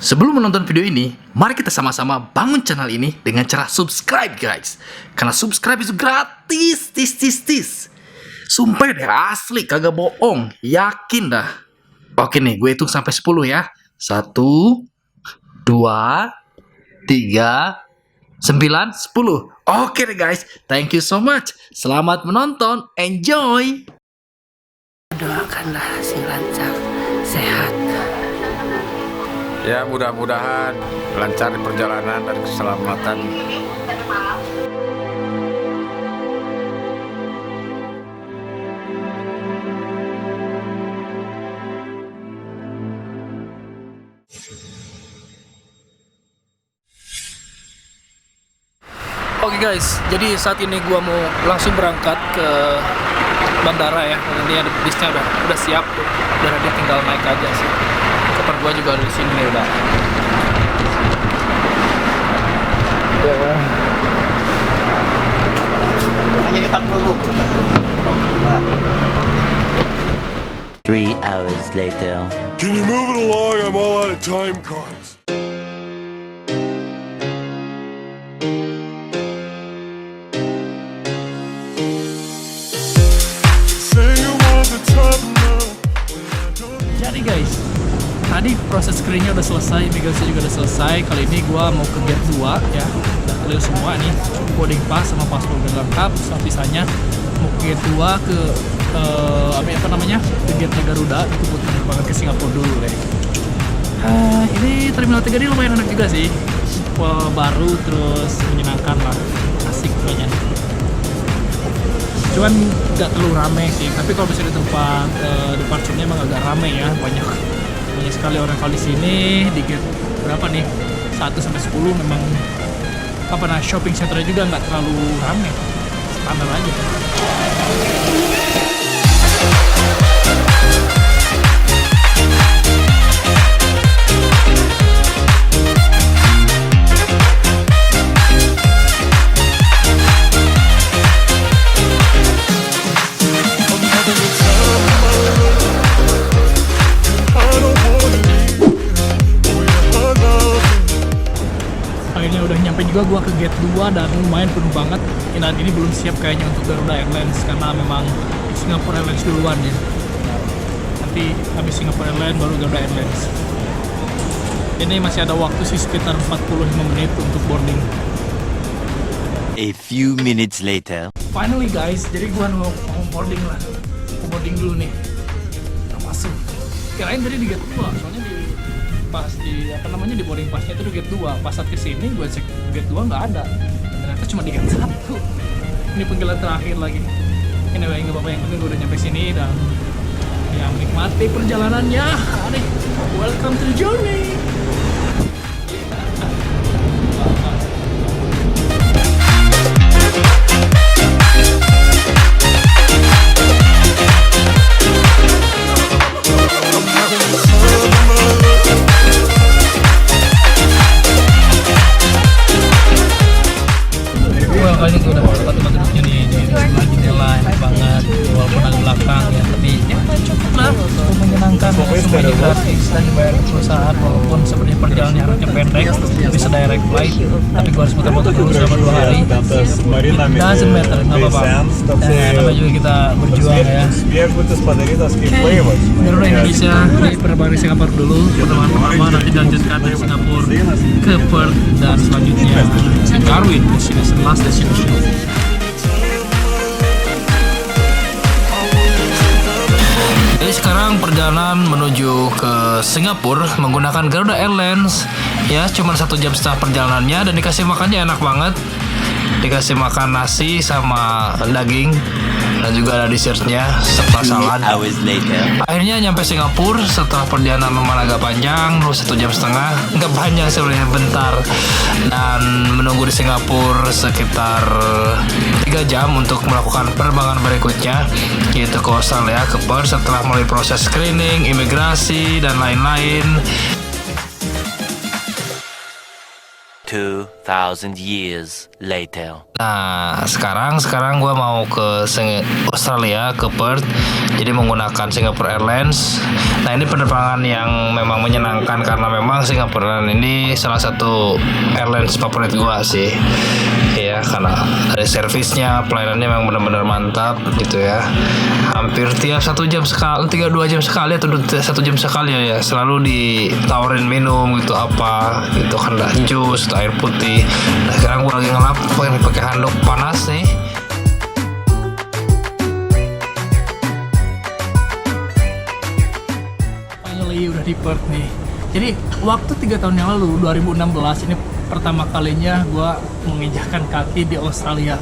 Sebelum menonton video ini, mari kita sama-sama bangun channel ini dengan cara subscribe guys. Karena subscribe itu gratis, tis. Sumpah deh, asli, kagak bohong, yakin dah. Oke nih, gue hitung sampai 10 ya. 1, 2, 3, 9, 10. Oke deh guys, thank you so much. Selamat menonton, enjoy. Doakanlah si lancar, sehat. Ya, mudah-mudahan lancar perjalanan dan keselamatan. Oke guys, jadi saat ini gua mau langsung berangkat ke bandara ya. Ini ada bisnya udah siap, udah ready, tinggal naik aja sih. Koper gua juga ada di sini nih udah. Hanya kita dulu. 3 hours later. Can you move it along? I'm all out of time cards. Say you want the top now. Jadi guys, tadi proses screeningnya udah selesai, imigrasi juga udah selesai. Kali ini gua mau ke gate 2 ya. Udah clear semua nih, boarding pass sama paspor udah lengkap. Sama visanya mau ke gate 2 ke apa namanya? Ke gate Garuda itu buat penerbangan ke Singapura dulu deh. Ini Terminal 3 ini lumayan enak juga sih. Wah, baru terus menyenangkan lah, asik kayaknya. Cuman nggak terlalu rame sih, tapi kalau misalnya di tempat departure-nya emang agak rame ya, banyak sekali orang kalau di sini. Di gate berapa nih, 1 sampai 10 memang shopping center juga nggak terlalu rame, standar aja. Akhirnya udah nyampe juga gua ke gate 2 dan lumayan penuh banget. Dan ini belum siap kayaknya untuk Garuda Airlines karena memang Singapore Airlines duluan ya. Nanti habis Singapore Airlines baru Garuda Airlines. Ini masih ada waktu sih sekitar 45 menit untuk boarding. A few minutes later. Finally guys, jadi gua mau boarding lah. Mau boarding dulu nih. Kita masuk. Kirain tadi di gate 2, soalnya di boarding passnya itu di gate 2. Pas saat kesini gue cek gate 2 nggak ada. Ternyata cuma di gate 1. Ini panggilan terakhir lagi. Anyway, nggak apa-apa, yang penting gue udah nyampe sini dan ya menikmati perjalanannya. Nih, welcome to the journey. Kali ini gue udah dapat tempat duduknya nih di sebelah jendela, enak banget walaupun agak belakang ya, tapi ya cukup lah untuk menyenangkan. Semuanya gratis dan dibayar perusahaan, walaupun sebenarnya perjalanannya harusnya pendek, bisa direct flight, tapi gue harus muter-muter dulu selama 2 hari. Doesn't matter, nggak apa-apa. Namanya juga kita berjuang ya. Garuda Indonesia di penerbangan Singapura dulu, penerbangan pertama, nanti dilanjutkan dari Singapura ke Perth dan selanjutnya ke Darwin, destination last destination. Jadi sekarang perjalanan menuju ke Singapura menggunakan Garuda Airlines ya, cuma 1,5 jam perjalanannya dan dikasih makannya enak banget. Dikasih makan nasi sama daging dan juga ada dessertnya serta salad. 3 hours later. Akhirnya nyampe Singapura setelah perjalanan lumayan agak panjang, 1,5 jam. Nggak panjang sebenarnya, bentar. Dan menunggu di Singapura sekitar 3 jam untuk melakukan penerbangan berikutnya, yaitu ke Australia, ke Perth, setelah melalui proses screening, imigrasi, dan lain-lain. 2,000 years later. Nah, sekarang gua mau ke Australia, ke Perth. Jadi menggunakan Singapore Airlines. Nah, ini penerbangan yang memang menyenangkan karena memang Singapore Airlines ini salah satu airlines favorit gua sih. Ya, karena dari servisnya, pelayanannya memang benar-benar mantap gitu ya. Hampir tiap 1 jam sekali, 2 jam sekali atau 1 jam sekali ya, selalu ditawarin minum gitu apa gitu kan, dah jus, air putih. Nah, sekarang gua lagi ngelap pakai handuk panas nih. Udah di Perth nih. Jadi waktu 3 tahun yang lalu 2016 ini pertama kalinya gue menginjakkan kaki di Australia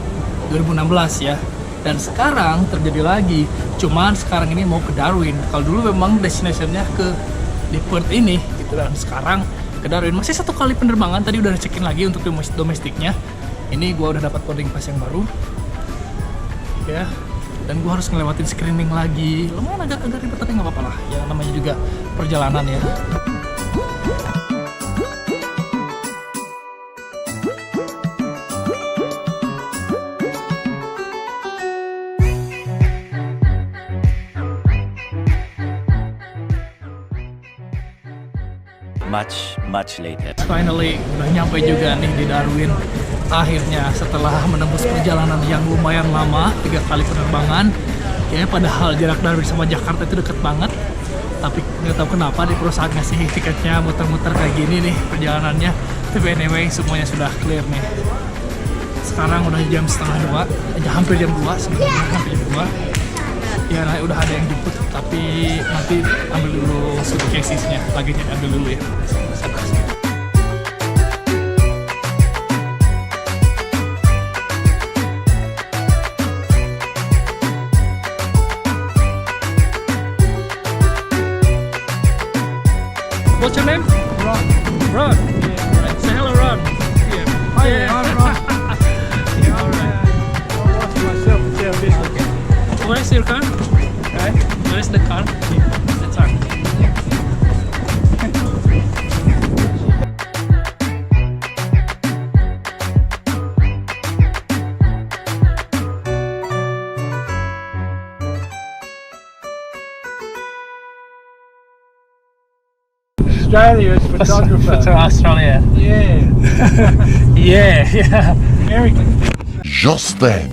2016 ya. Dan sekarang terjadi lagi. Cuman sekarang ini mau ke Darwin. Kalau dulu memang destinasinya di Perth ini gitu, dan sekarang ke Darwin. Masih 1 kali penerbangan, tadi udah cekin lagi untuk domestiknya. Ini gue udah dapat boarding pass yang baru. Ya. Dan gue harus ngelewatin screening lagi. Lumayan agak ribet tapi nggak apa-apa lah. Ya namanya juga perjalanan ya. Much later. Finally udah nyampe juga nih di Darwin. Akhirnya setelah menembus perjalanan yang lumayan lama, 3 kali penerbangan. Kayaknya padahal jarak Darwin sama Jakarta itu deket banget. Tapi nggak tahu kenapa di perusahaan ngasih tiketnya muter-muter kayak gini nih perjalanannya. Tapi anyway semuanya sudah clear nih. Sekarang udah jam 1:30, hampir jam 2 sebenarnya, hampir jam 2. Ya nah, udah ada yang jemput, tapi nanti ambil dulu suitcase-nya, luggage-nya ambil dulu ya. What's your name? Ron. Ron. Yeah, right. Say hello, Ron. Yeah. Hi, I'm Ron. Yeah, alright. I'm watching myself until this. Okay. Where is your car? Okay. Where is the car? That's our. Australia's photographer. Australia. Yeah. Yeah. American. Just then.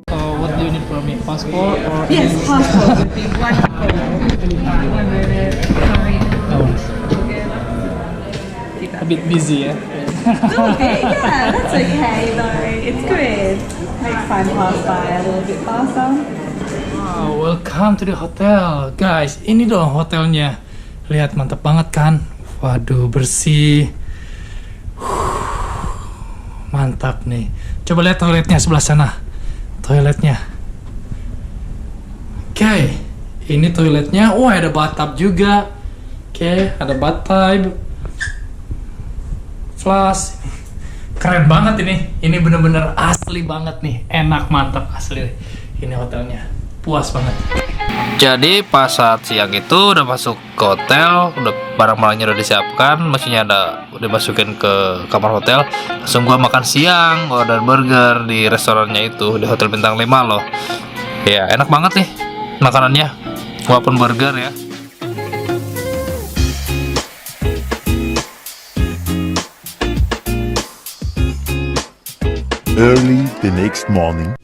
What do you need from me? Passport or? Yes, passport would be wonderful. 1 minute. Sorry. A bit busy, yeah. Okay, yeah, that's okay though. It's good. Makes time pass by a little bit faster. Wow, welcome to the hotel, guys. Ini dong hotelnya. Lihat, mantap banget kan? Waduh, bersih. Mantap nih. Coba lihat toiletnya sebelah sana. Toiletnya. Oke, ini toiletnya. Wah, ada bathtub juga. Oke, ada bathtub. Flush. Keren banget ini. Ini bener-bener asli banget nih. Enak, mantap, asli. Ini hotelnya. Puas banget. Jadi pas saat siang itu udah masuk ke hotel, udah barang-barangnya udah disiapkan, mesinnya udah masukin ke kamar hotel. Langsung gua makan siang, order burger di restorannya itu di hotel bintang 5 loh. Ya enak banget nih makanannya, walaupun burger ya. Early the next morning.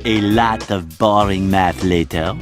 A lot of boring math later.